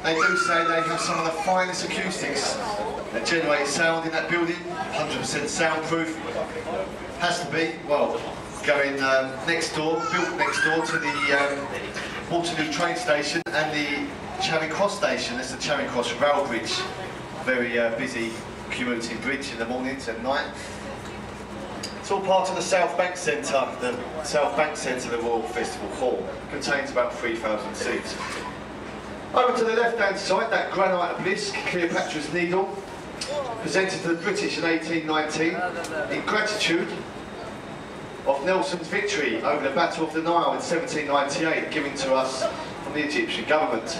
They do say they have some of the finest acoustics that generate sound in that building, 100% soundproof. Has to be, well, going next door, built next door to the Waterloo train station and the Charing Cross station. That's the Charing Cross rail bridge. Very busy commuting bridge in the mornings and night. It's all part of the South Bank Centre. The South Bank Centre, the Royal Festival Hall, contains about 3,000 seats. Over to the left-hand side, that granite obelisk, Cleopatra's Needle, presented to the British in 1819 in gratitude of Nelson's victory over the Battle of the Nile in 1798, given to us from the Egyptian government.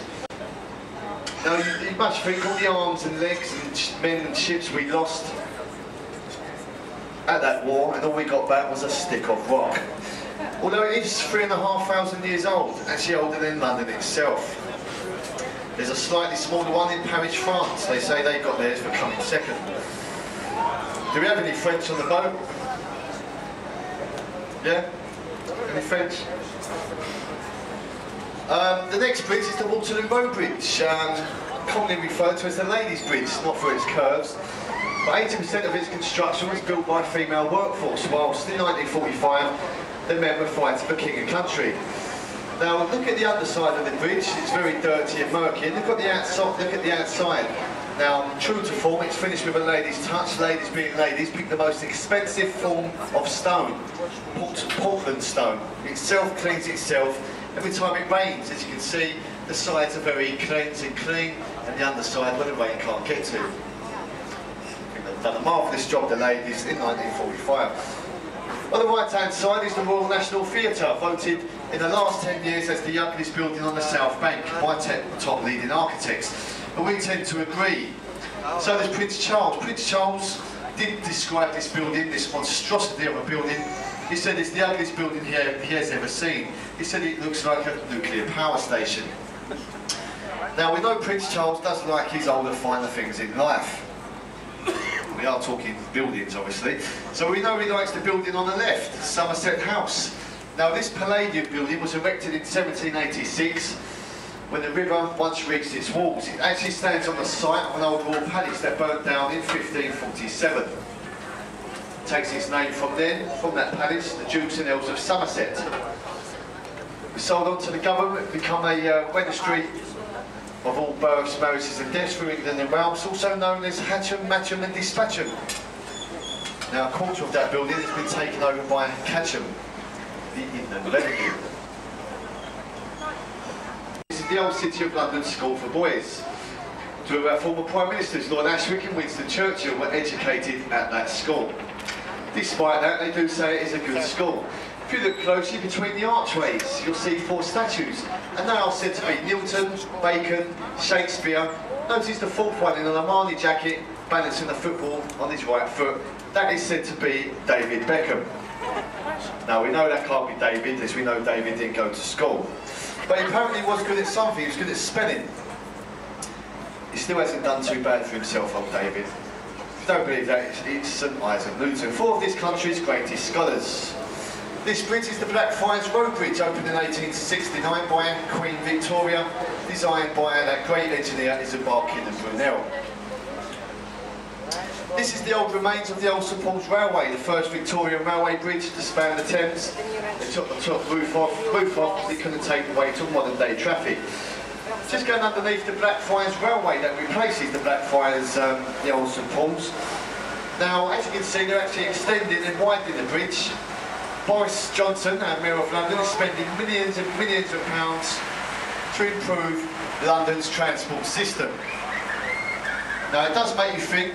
Now, you must think all the arms and legs and men and ships we lost at that war, and all we got back was a stick of rock. Although it is 3,500 years old, actually older than London itself. There's a slightly smaller one in Paris, France. They say they got theirs for coming second. Do we have any French on the boat? Yeah? Any French? The next bridge is the Waterloo Road Bridge, commonly referred to as the Ladies' Bridge, not for its curves. But 80% of its construction was built by a female workforce, whilst in 1945 the men were fighting for king and country. Now look at the underside of the bridge, it's very dirty and murky, and look at the outside. Now, true to form, it's finished with a lady's touch. Ladies being ladies, pick the most expensive form of stone, Portland stone. It self-cleans itself every time it rains. As you can see, the sides are very clean, and the underside where the rain can't get to. I think they've done a marvellous job, the ladies, in 1945. On the right-hand side is the Royal National Theatre, voted in the last 10 years as the ugliest building on the South Bank by top leading architects. But we tend to agree. So there's Prince Charles. Prince Charles did describe this building, this monstrosity of a building. He said it's the ugliest building he has ever seen. He said it looks like a nuclear power station. Now we know Prince Charles does like his older, finer things in life. We are talking buildings, obviously. So we know he likes the building on the left, Somerset House. Now this Palladian building was erected in 1786 when the river once reached its walls. It actually stands on the site of an old royal palace that burnt down in 1547. It takes its name from that palace, the Dukes and Earls of Somerset. It was sold on to the government, become a registry of all births, marriages and deaths for England and Wales, also known as Hatcham, Matcham and Dispatcham. Now a quarter of that building has been taken over by Catcham, the Inland Revenue. This is the old City of London School for Boys. Two of our former Prime Ministers, Lord Ashwick and Winston Churchill, were educated at that school. Despite that, they do say it is a good school. If you look closely between the archways, you'll see 4 statues, and they are said to be Newton, Bacon, Shakespeare. Notice the 4th one in an Armani jacket, balancing the football on his right foot. That is said to be David Beckham. Now we know that can't be David, as we know David didn't go to school. But he apparently was good at something, he was good at spelling. He still hasn't done too bad for himself, old David. If you don't believe that, it's St Isaac Newton, 4 of this country's greatest scholars. This bridge is the Blackfriars Road Bridge, opened in 1869 by Queen Victoria, designed by that great engineer Isambard Kidder Brunel. This is the old remains of the old St Paul's Railway, the first Victorian railway bridge to span the Thames. They took the top roof off because it couldn't take the weight of modern day traffic. Just going underneath the Blackfriars Railway that replaces the Blackfriars, the old St Paul's. Now, as you can see, they're actually extending and widening the bridge. Boris Johnson, our Mayor of London, is spending millions and millions of pounds to improve London's transport system. Now, it does make you think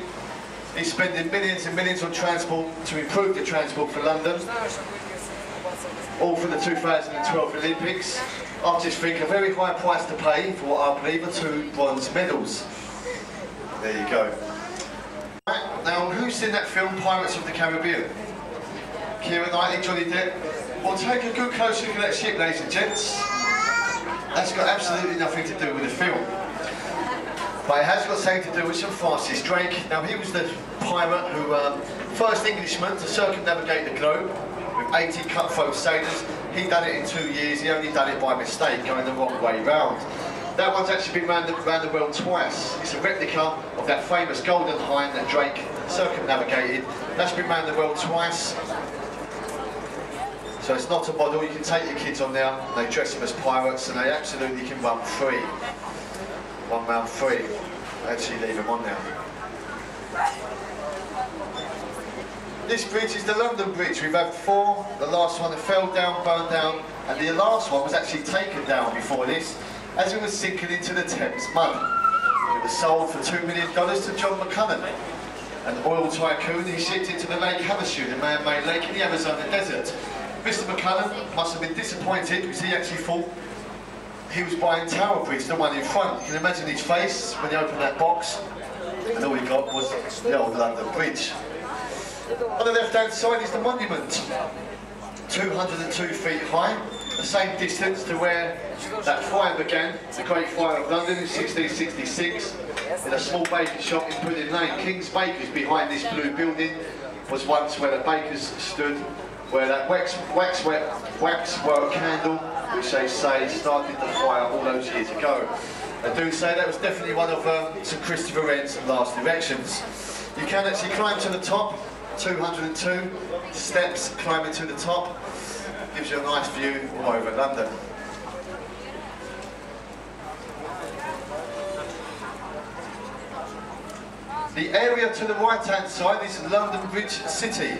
he's spending millions and millions on transport to improve the transport for London, all for the 2012 Olympics. I just think a very high price to pay for what I believe are 2 bronze medals. There you go. Right, now, who's seen that film Pirates of the Caribbean? Keira Knightley, Johnny Depp. Well, take a good close look at that ship, ladies and gents. That's got absolutely nothing to do with the film. But it has got something to do with Sir Francis Drake. Now, he was the pirate who, first Englishman to circumnavigate the globe with 80 cutthroat sailors. He done it in 2 years. He only done it by mistake, going the wrong way round. That one's actually been around the world twice. It's a replica of that famous Golden Hind that Drake circumnavigated. That's been around the world twice. So it's not a model. You can take your kids on there. They dress them as pirates, and they absolutely can run free. 1 round free. Actually leave them on there. This bridge is the London Bridge. We've had 4. The last one that fell down, burned down, and the last one was actually taken down before this, as it was sinking into the Thames mud. It was sold for $2 million to John McCullen, an oil tycoon. He shipped it to the Lake Havasu, the man-made lake in the Arizona desert. Mr. McCullen must have been disappointed because he actually thought he was buying Tower Bridge, the one in front. You can imagine his face when he opened that box, and all he got was the old London Bridge. On the left-hand side is the monument, 202 feet high, the same distance to where that fire began, the Great Fire of London in 1666, in a small baker's shop in Pudding Lane. King's Bakers, behind this blue building, was once where the bakers stood, where that waxwork candle, which they say started the fire all those years ago. They do say that was definitely one of St Christopher Wren's last erections. You can actually climb to the top, 202 steps climbing to the top. Gives you a nice view all over London. The area to the right-hand side is London Bridge City.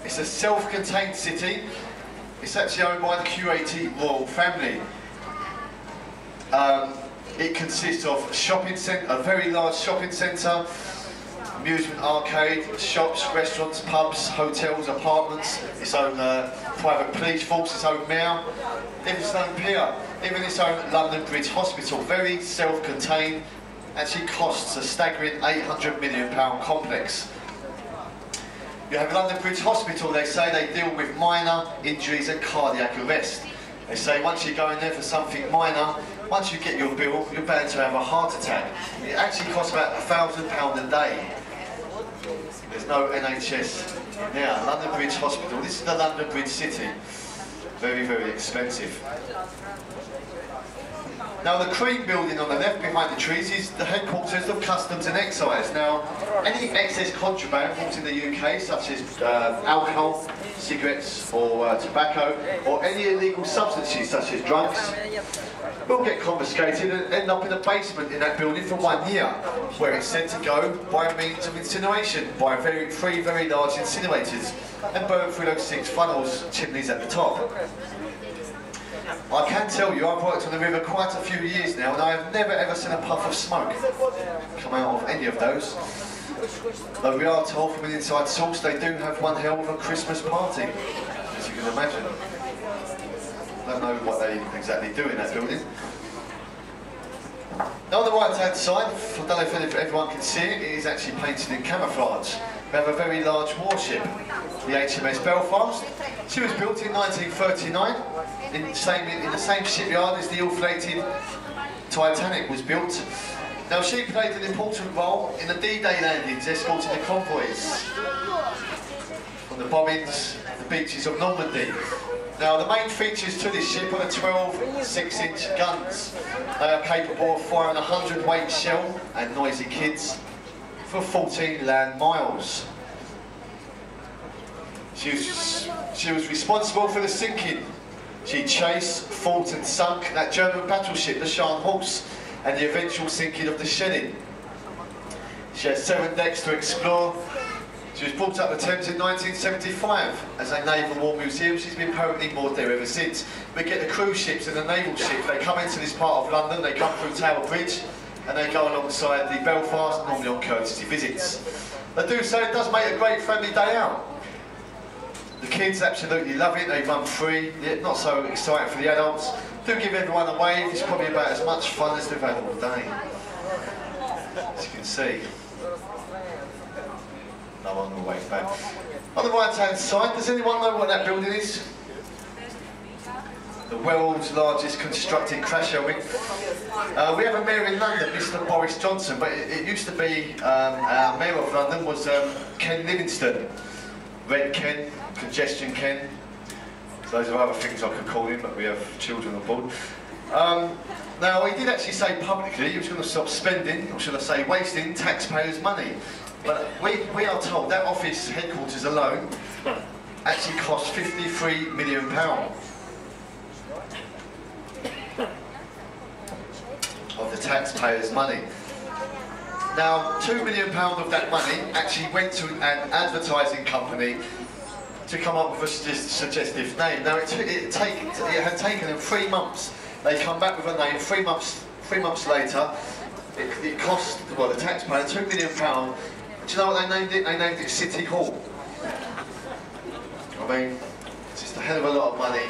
It's a self-contained city. It's actually owned by the QAT royal family. It consists of a very large shopping centre, amusement arcade, shops, restaurants, pubs, hotels, apartments, its own private police force, its own mayor, even its own pier, even its own London Bridge Hospital. Very self-contained. Actually costs a staggering £800 million complex. You have London Bridge Hospital. They say they deal with minor injuries and cardiac arrest. They say once you go in there for something minor, once you get your bill, you're bound to have a heart attack. It actually costs about £1,000 a day. There's no NHS now. London Bridge Hospital. This is the London Bridge City. Very, very expensive. Now the Cream building on the left behind the trees is the headquarters of Customs and Excise. Now, any excess contraband brought in the UK, such as alcohol, cigarettes or tobacco, or any illegal substances such as drugs, will get confiscated and end up in the basement in that building for 1 year, where it's said to go by means of incineration, by three very large incinerators, and burn through those 6 funnels, chimneys at the top. I can tell you, I've worked on the river quite a few years now, and I have never ever seen a puff of smoke come out of any of those. Though we are told from an inside source they do have one hell of a Christmas party, as you can imagine. I don't know what they exactly do in that building. Now on the right hand side, I don't know if everyone can see it, it is actually painted in camouflage. We have a very large warship, the HMS Belfast. She was built in 1939 in the same shipyard as the ill-fated Titanic was built. Now she played an important role in the D-Day landings, escorting the convoys from the bombings of the beaches of Normandy. Now the main features to this ship are the 12 6-inch guns. They are capable of firing a 100-weight shell and noisy kids for 14 land miles. She was responsible for the sinking. She chased, fought and sunk that German battleship, the Scharnhorst, and the eventual sinking of the Schelling. She had 7 decks to explore. She was brought up the Thames in 1975 as a naval war museum. She's been permanently moored there ever since. We get the cruise ships and the naval ships. They come into this part of London, they come through Tower Bridge, and they go alongside the Belfast, normally on courtesy visits. They do say it does make a great family day out. The kids absolutely love it, they run free, yet not so exciting for the adults. Do give everyone a wave, it's probably about as much fun as they've had all day. As you can see. No one will wave back. On the right hand side, does anyone know what that building is? The world's largest constructed crash shell wing. We have a mayor in London, Mr. Boris Johnson, but it used to be, our mayor of London was Ken Livingstone. Red Ken, Congestion Ken. So those are other things I could call him, but we have children on board. Now, he did actually say publicly he was going to stop spending, or should I say wasting, taxpayers' money. But we are told that office headquarters alone actually cost £53 million. Of the taxpayers' money. Now, £2 million of that money actually went to an advertising company to come up with a suggestive name. Now, it had taken them 3 months. They come back with a name 3 months later. It cost, well, the taxpayer £2 million. Do you know what they named it? They named it City Hall. I mean, it's just a hell of a lot of money.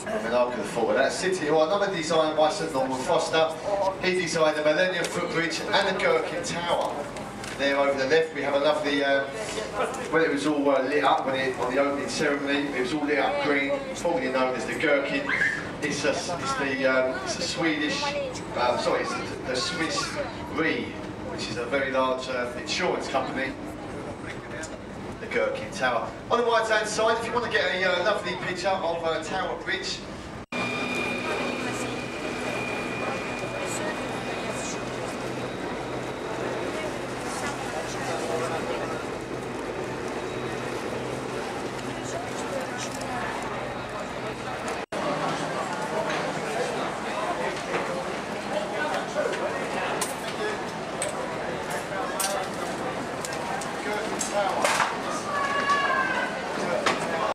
I mean, I could have thought of that. City Hall, another design by Sir Norman Foster. He designed the Millennium Footbridge and the Gherkin Tower. There over the left, we have a lovely, when it was all lit up, on the opening ceremony, it was all lit up green, formerly known as the Gherkin. It's the Swedish, sorry, it's the Swiss Re, which is a very large insurance company. The Gherkin Tower. On the right hand side, if you want to get a lovely picture of Tower Bridge. Tower.